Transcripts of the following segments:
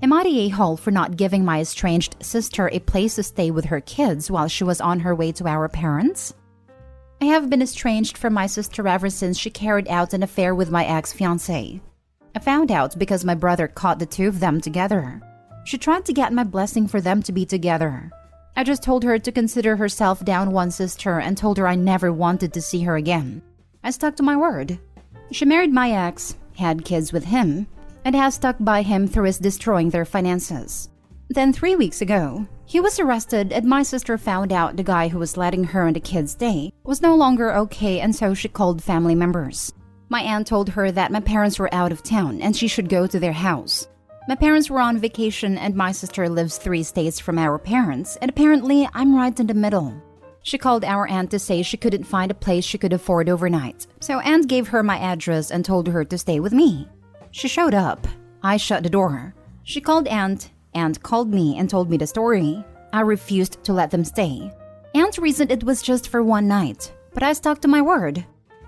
Am I the a-hole for not giving my estranged sister a place to stay with her kids while she was on her way to our parents? I have been estranged from my sister ever since she carried out an affair with my ex-fiancé. I found out because my brother caught the two of them together. She tried to get my blessing for them to be together. I just told her to consider herself down one sister and told her I never wanted to see her again. I stuck to my word. She married my ex, had kids with him, and has stuck by him through his destroying their finances. Then 3 weeks ago, he was arrested and my sister found out the guy who was letting her and the kids stay was no longer okay, and so she called family members. My aunt told her that my parents were out of town and she should go to their house. My parents were on vacation and my sister lives 3 states from our parents, and apparently I'm right in the middle. She called our aunt to say she couldn't find a place she could afford overnight, so aunt gave her my address and told her to stay with me. She showed up. I shut the door. She called aunt called me and told me the story. I refused to let them stay. Aunt reasoned it was just for one night, but I stuck to my word.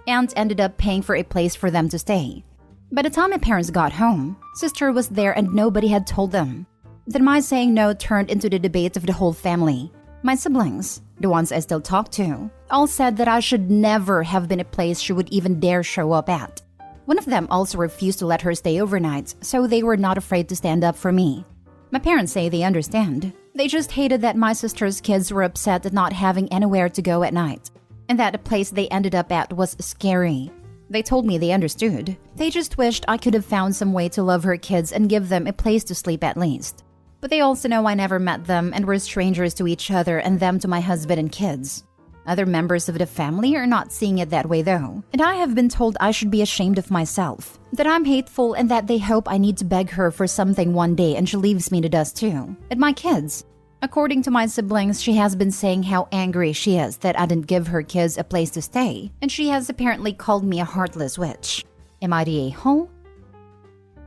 Aunt ended up paying for a place for them to stay. By the time my parents got home, sister was there and nobody had told them. Then my saying no turned into the debate of the whole family. My siblings, the ones I still talk to, all said that I should never have been a place she would even dare show up at. One of them also refused to let her stay overnight, so they were not afraid to stand up for me. My parents say they understand. They just hated that my sister's kids were upset at not having anywhere to go at night, and that the place they ended up at was scary. They told me they understood. They just wished I could have found some way to love her kids and give them a place to sleep at least. But they also know I never met them and were strangers to each other and them to my husband and kids. Other members of the family are not seeing it that way though, and I have been told I should be ashamed of myself, that I'm hateful, and that they hope I need to beg her for something one day and she leaves me to dust too. And my kids. According to my siblings, she has been saying how angry she is that I didn't give her kids a place to stay, and she has apparently called me a heartless witch. Am I the a-hole?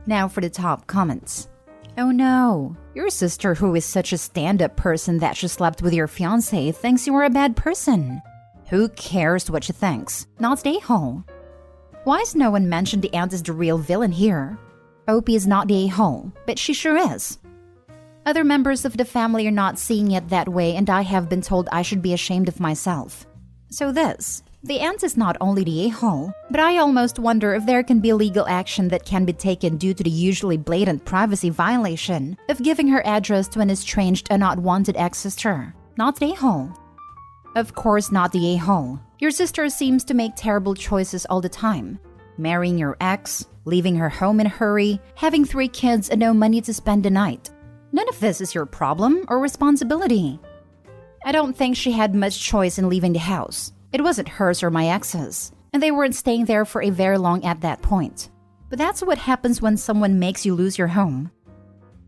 Now for the top comments. Oh no, your sister, who is such a stand-up person that she slept with your fiancé, thinks you are a bad person. Who cares what she thinks? Not the a-hole. Why has no one mentioned the aunt is the real villain here? Opie is not the a-hole, but she sure is. Other members of the family are not seeing it that way, and I have been told I should be ashamed of myself. So the aunt is not only the a-hole, but I almost wonder if there can be legal action that can be taken due to the usually blatant privacy violation of giving her address to an estranged and not wanted ex-sister. Not the a-hole. Of course not the a-hole. Your sister seems to make terrible choices all the time. Marrying your ex, leaving her home in a hurry, having 3 kids and no money to spend the night. None of this is your problem or responsibility. I don't think she had much choice in leaving the house. It wasn't hers or my ex's, and they weren't staying there for a very long at that point. But that's what happens when someone makes you lose your home.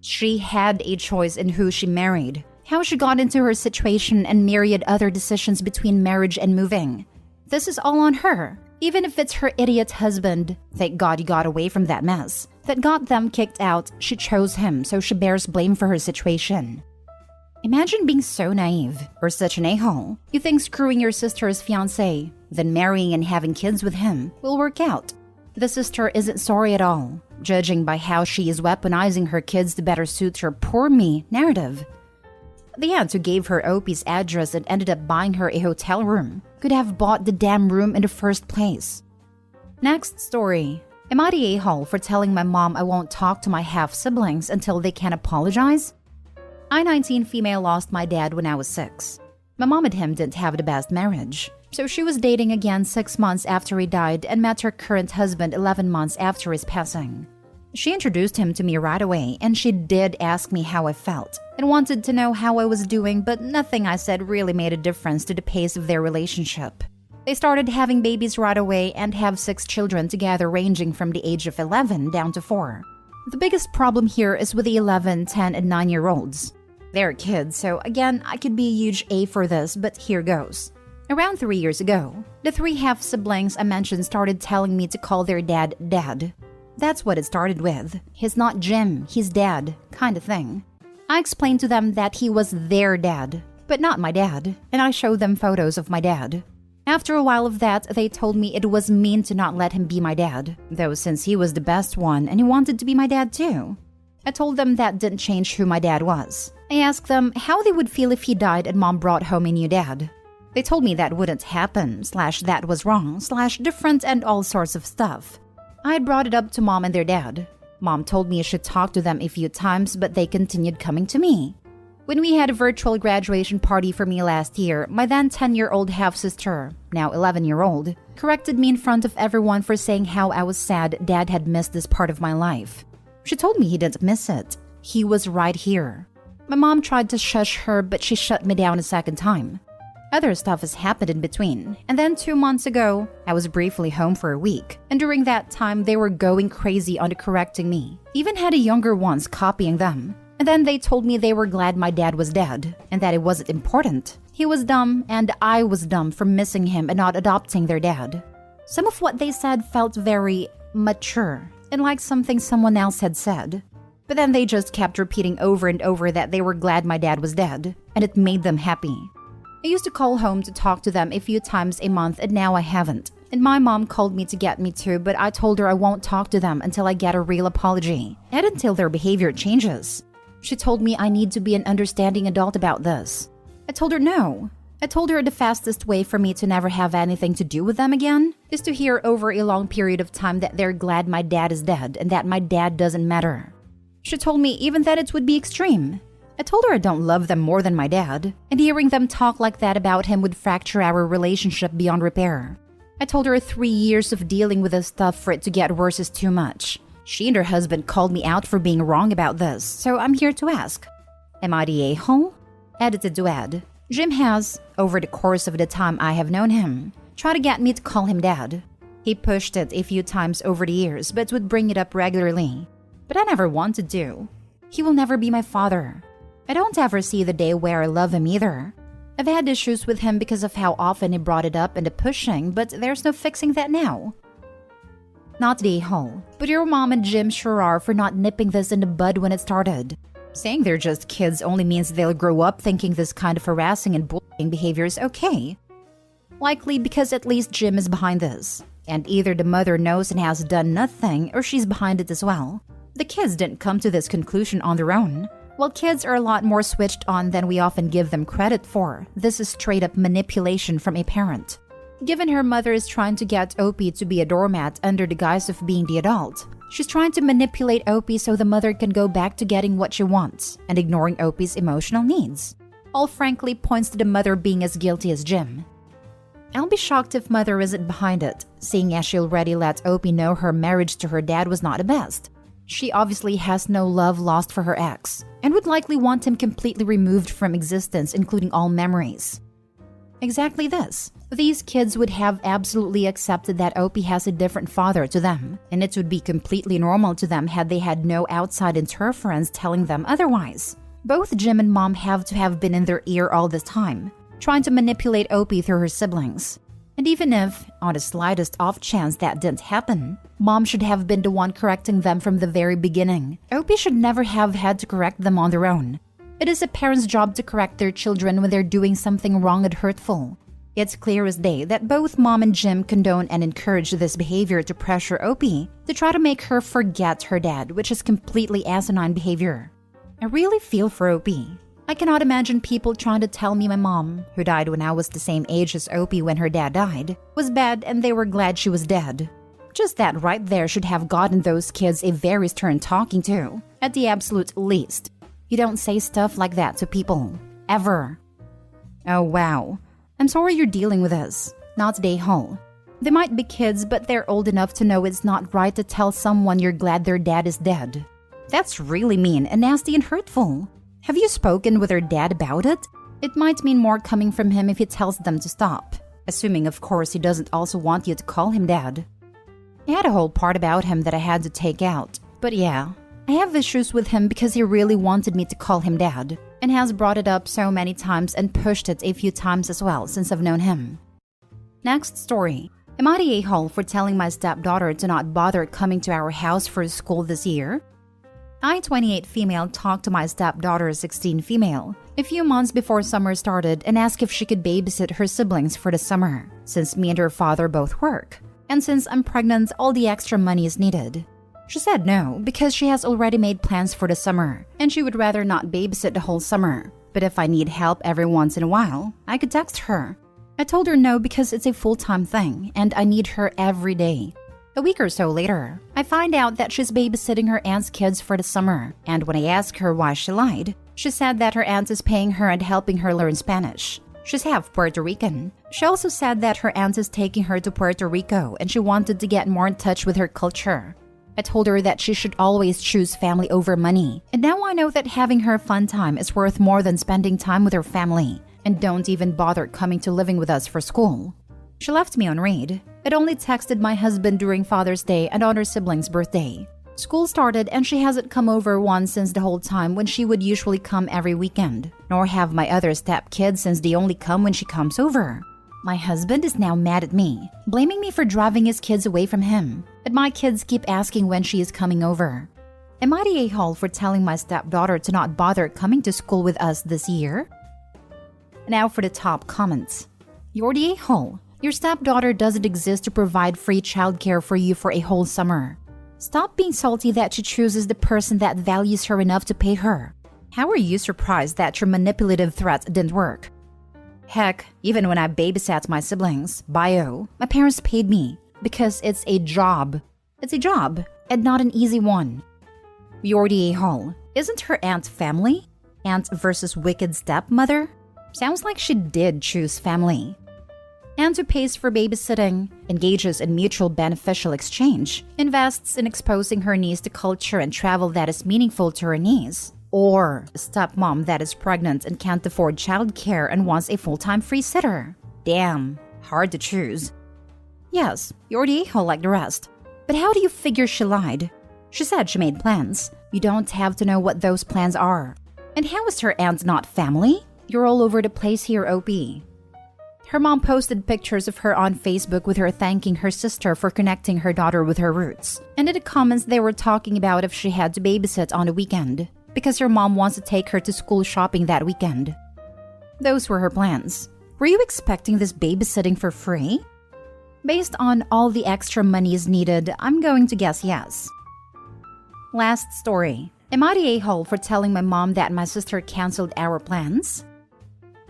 She had a choice in who she married, how she got into her situation, and myriad other decisions between marriage and moving. This is all on her, even if it's her idiot husband. Thank God you got away from that mess. That got them kicked out. She chose him, so she bears blame for her situation. Imagine being so naive, or such an a-hole. You think screwing your sister's fiancé, then marrying and having kids with him, will work out. The sister isn't sorry at all, judging by how she is weaponizing her kids to better suit her poor me narrative. The aunt who gave her Opie's address and ended up buying her a hotel room could have bought the damn room in the first place. Next story. Am I the a-hole for telling my mom I won't talk to my half-siblings until they can apologize? I, 19 female, lost my dad when I was 6. My mom and him didn't have the best marriage, so she was dating again 6 months after he died and met her current husband 11 months after his passing. She introduced him to me right away, and she did ask me how I felt and wanted to know how I was doing, but nothing I said really made a difference to the pace of their relationship. They started having babies right away and have 6 children together, ranging from the age of 11 down to 4. The biggest problem here is with the 11, 10, and 9-year-olds. They're kids, so again, I could be a huge A for this, but here goes. Around 3 years ago, the 3 half-siblings I mentioned started telling me to call their dad Dad. That's what it started with. He's not Jim, he's Dad, kind of thing. I explained to them that he was their dad, but not my dad, and I showed them photos of my dad. After a while of that, they told me it was mean to not let him be my dad, though since he was the best one and he wanted to be my dad too. I told them that didn't change who my dad was. I asked them how they would feel if he died and mom brought home a new dad. They told me that wouldn't happen, / that was wrong, / different and all sorts of stuff. I had brought it up to mom and their dad. Mom told me I should talk to them a few times, but they continued coming to me. When we had a virtual graduation party for me last year, my then 10-year-old half-sister, now 11-year-old, corrected me in front of everyone for saying how I was sad Dad had missed this part of my life. She told me he didn't miss it. He was right here. My mom tried to shush her, but she shut me down a second time. Other stuff has happened in between, and then 2 months ago, I was briefly home for a week, and during that time they were going crazy on correcting me. Even had a younger ones copying them. And then they told me they were glad my dad was dead, and that it wasn't important. He was dumb, and I was dumb for missing him and not adopting their dad. Some of what they said felt very mature, and like something someone else had said. But then they just kept repeating over and over that they were glad my dad was dead, and it made them happy. I used to call home to talk to them a few times a month, and now I haven't. And my mom called me to get me to, but I told her I won't talk to them until I get a real apology, and until their behavior changes. She told me I need to be an understanding adult about this. I told her no. I told her the fastest way for me to never have anything to do with them again is to hear over a long period of time that they're glad my dad is dead and that my dad doesn't matter. She told me even that it would be extreme. I told her I don't love them more than my dad, and hearing them talk like that about him would fracture our relationship beyond repair. I told her 3 years of dealing with this stuff for it to get worse is too much. She and her husband called me out for being wrong about this, so I'm here to ask. Am I the a-hole? Edited to add, Jim has, over the course of the time I have known him, tried to get me to call him dad. He pushed it a few times over the years, but would bring it up regularly. But I never wanted to. He will never be my father. I don't ever see the day where I love him either. I've had issues with him because of how often he brought it up and the pushing, but there's no fixing that now. Not the a-hole, but your mom and Jim sure are for not nipping this in the bud when it started. Saying they're just kids only means they'll grow up thinking this kind of harassing and bullying behavior is okay. Likely because at least Jim is behind this, and either the mother knows and has done nothing or she's behind it as well. The kids didn't come to this conclusion on their own. While kids are a lot more switched on than we often give them credit for, this is straight up manipulation from a parent. Given her mother is trying to get Opie to be a doormat under the guise of being the adult, she's trying to manipulate Opie so the mother can go back to getting what she wants and ignoring Opie's emotional needs. All frankly points to the mother being as guilty as Jim. I'll be shocked if mother isn't behind it, seeing as she already let Opie know her marriage to her dad was not the best. She obviously has no love lost for her ex, and would likely want him completely removed from existence, including all memories. Exactly this. These kids would have absolutely accepted that Opie has a different father to them, and it would be completely normal to them had they had no outside interference telling them otherwise. Both Jim and Mom have to have been in their ear all this time, trying to manipulate Opie through her siblings. And even if, on the slightest off chance that didn't happen, Mom should have been the one correcting them from the very beginning, Opie should never have had to correct them on their own. It is a parent's job to correct their children when they're doing something wrong and hurtful. It's clear as day that both Mom and Jim condone and encourage this behavior to pressure Opie to try to make her forget her dad, which is completely asinine behavior. I really feel for Opie. I cannot imagine people trying to tell me my mom, who died when I was the same age as Opie when her dad died, was bad and they were glad she was dead. Just that right there should have gotten those kids a very stern talking to, at the absolute least. You don't say stuff like that to people. Ever. Oh wow. I'm sorry you're dealing with this. Not the a-hole. They might be kids, but they're old enough to know it's not right to tell someone you're glad their dad is dead. That's really mean and nasty and hurtful. Have you spoken with her dad about it? It might mean more coming from him if he tells them to stop. Assuming, of course, he doesn't also want you to call him dad. I had a whole part about him that I had to take out. But yeah, I have issues with him because he really wanted me to call him dad, and has brought it up so many times and pushed it a few times as well since I've known him. Next story. Am I the a-hole for telling my stepdaughter to not bother coming to our house for school this year? I, 28 female, talked to my stepdaughter, 16 female, a few months before summer started and asked if she could babysit her siblings for the summer, since me and her father both work, and since I'm pregnant, all the extra money is needed. She said no because she has already made plans for the summer and she would rather not babysit the whole summer. But if I need help every once in a while, I could text her. I told her no because it's a full-time thing and I need her every day. A week or so later, I find out that she's babysitting her aunt's kids for the summer, and when I ask her why she lied, she said that her aunt is paying her and helping her learn Spanish. She's half Puerto Rican. She also said that her aunt is taking her to Puerto Rico and she wanted to get more in touch with her culture. I told her that she should always choose family over money, and now I know that having her fun time is worth more than spending time with her family, and don't even bother coming to living with us for school. She left me on read. I'd only texted my husband during Father's Day and on her sibling's birthday. School started and she hasn't come over once since the whole time when she would usually come every weekend, nor have my other stepkids since they only come when she comes over. My husband is now mad at me, blaming me for driving his kids away from him, but my kids keep asking when she is coming over. Am I the a-hole for telling my stepdaughter to not bother coming to school with us this year? Now for the top comments. You're the a-hole. Your stepdaughter doesn't exist to provide free childcare for you for a whole summer. Stop being salty that she chooses the person that values her enough to pay her. How are you surprised that your manipulative threats didn't work? Heck, even when I babysat my siblings, my parents paid me because it's a job. It's a job, and not an easy one. You're the a-hole. Isn't her aunt family? Aunt versus wicked stepmother? Sounds like she did choose family. Aunt who pays for babysitting, engages in mutual beneficial exchange, invests in exposing her niece to culture and travel that is meaningful to her niece. Or a stepmom that is pregnant and can't afford childcare and wants a full-time free sitter. Damn, hard to choose. Yes, you're the a-hole like the rest. But how do you figure she lied? She said she made plans. You don't have to know what those plans are. And how is her aunt not family? You're all over the place here, OP. Her mom posted pictures of her on Facebook with her thanking her sister for connecting her daughter with her roots. And in the comments they were talking about if she had to babysit on the weekend, because her mom wants to take her to school shopping that weekend. Those were her plans. Were you expecting this babysitting for free? Based on all the extra monies needed, I'm going to guess yes. Last story. Am I the a-hole for telling my mom that my sister canceled our plans?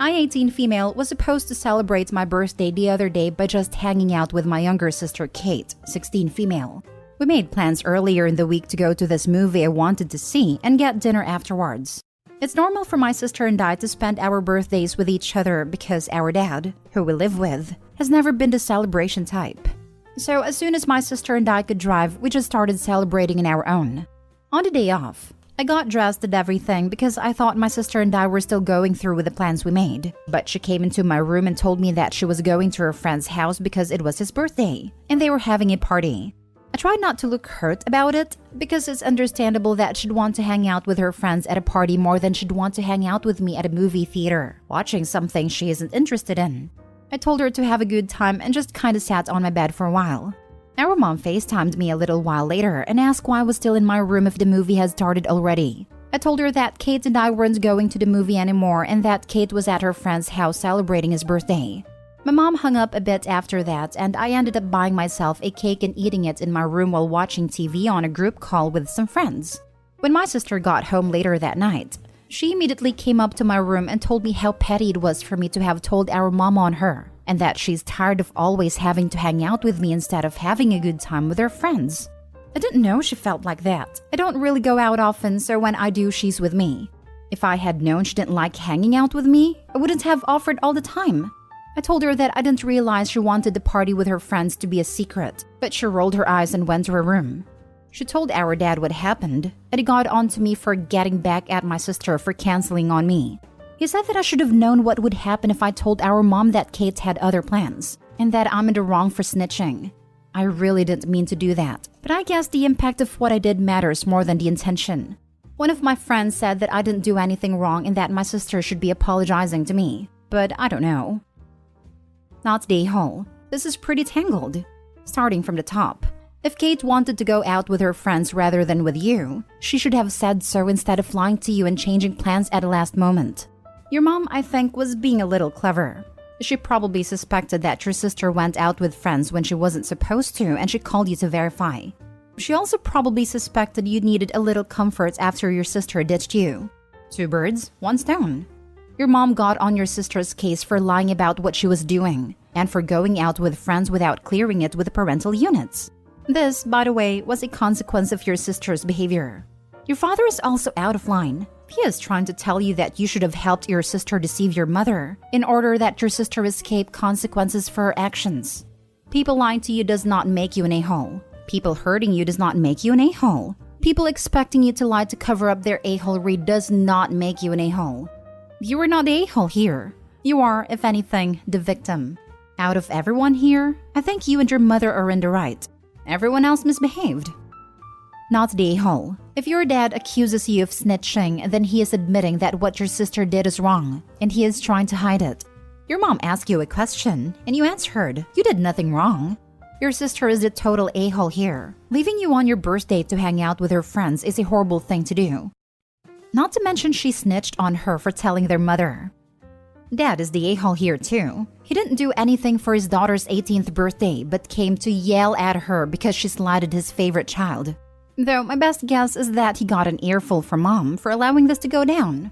I, 18 female, was supposed to celebrate my birthday the other day by just hanging out with my younger sister Kate, 16 female. We made plans earlier in the week to go to this movie I wanted to see and get dinner afterwards. It's normal for my sister and I to spend our birthdays with each other because our dad, who we live with, has never been the celebration type. So as soon as my sister and I could drive, we just started celebrating on our own. On the day off, I got dressed and everything because I thought my sister and I were still going through with the plans we made. But she came into my room and told me that she was going to her friend's house because it was his birthday, and they were having a party. I tried not to look hurt about it because it's understandable that she'd want to hang out with her friends at a party more than she'd want to hang out with me at a movie theater, watching something she isn't interested in. I told her to have a good time and just kinda sat on my bed for a while. Our mom FaceTimed me a little while later and asked why I was still in my room if the movie had started already. I told her that Kate and I weren't going to the movie anymore and that Kate was at her friend's house celebrating his birthday. My mom hung up a bit after that and I ended up buying myself a cake and eating it in my room while watching TV on a group call with some friends. When my sister got home later that night, she immediately came up to my room and told me how petty it was for me to have told our mom on her, and that she's tired of always having to hang out with me instead of having a good time with her friends. I didn't know she felt like that. I don't really go out often, so when I do, she's with me. If I had known she didn't like hanging out with me, I wouldn't have offered all the time. I told her that I didn't realize she wanted the party with her friends to be a secret, but she rolled her eyes and went to her room. She told our dad what happened, and he got on to me for getting back at my sister for canceling on me. He said that I should have known what would happen if I told our mom that Kate had other plans, and that I'm in the wrong for snitching. I really didn't mean to do that, but I guess the impact of what I did matters more than the intention. One of my friends said that I didn't do anything wrong and that my sister should be apologizing to me, but I don't know. Not the whole. This is pretty tangled. Starting from the top. If Kate wanted to go out with her friends rather than with you, she should have said so instead of lying to you and changing plans at the last moment. Your mom, I think, was being a little clever. She probably suspected that your sister went out with friends when she wasn't supposed to and she called you to verify. She also probably suspected you needed a little comfort after your sister ditched you. 2 birds, 1 stone. Your mom got on your sister's case for lying about what she was doing and for going out with friends without clearing it with the parental units. This, by the way, was a consequence of your sister's behavior. Your father is also out of line. He is trying to tell you that you should have helped your sister deceive your mother in order that your sister escape consequences for her actions. People lying to you does not make you an a-hole. People hurting you does not make you an a-hole. People expecting you to lie to cover up their a-holery does not make you an a-hole. You are not the a-hole here. You are, if anything, the victim. Out of everyone here, I think you and your mother are in the right. Everyone else misbehaved. Not the a-hole. If your dad accuses you of snitching, then he is admitting that what your sister did is wrong, and he is trying to hide it. Your mom asked you a question, and you answered. You did nothing wrong. Your sister is the total a-hole here. Leaving you on your birthday to hang out with her friends is a horrible thing to do. Not to mention she snitched on her for telling their mother. Dad is the a-hole here too. He didn't do anything for his daughter's 18th birthday but came to yell at her because she slighted his favorite child. Though my best guess is that he got an earful from mom for allowing this to go down.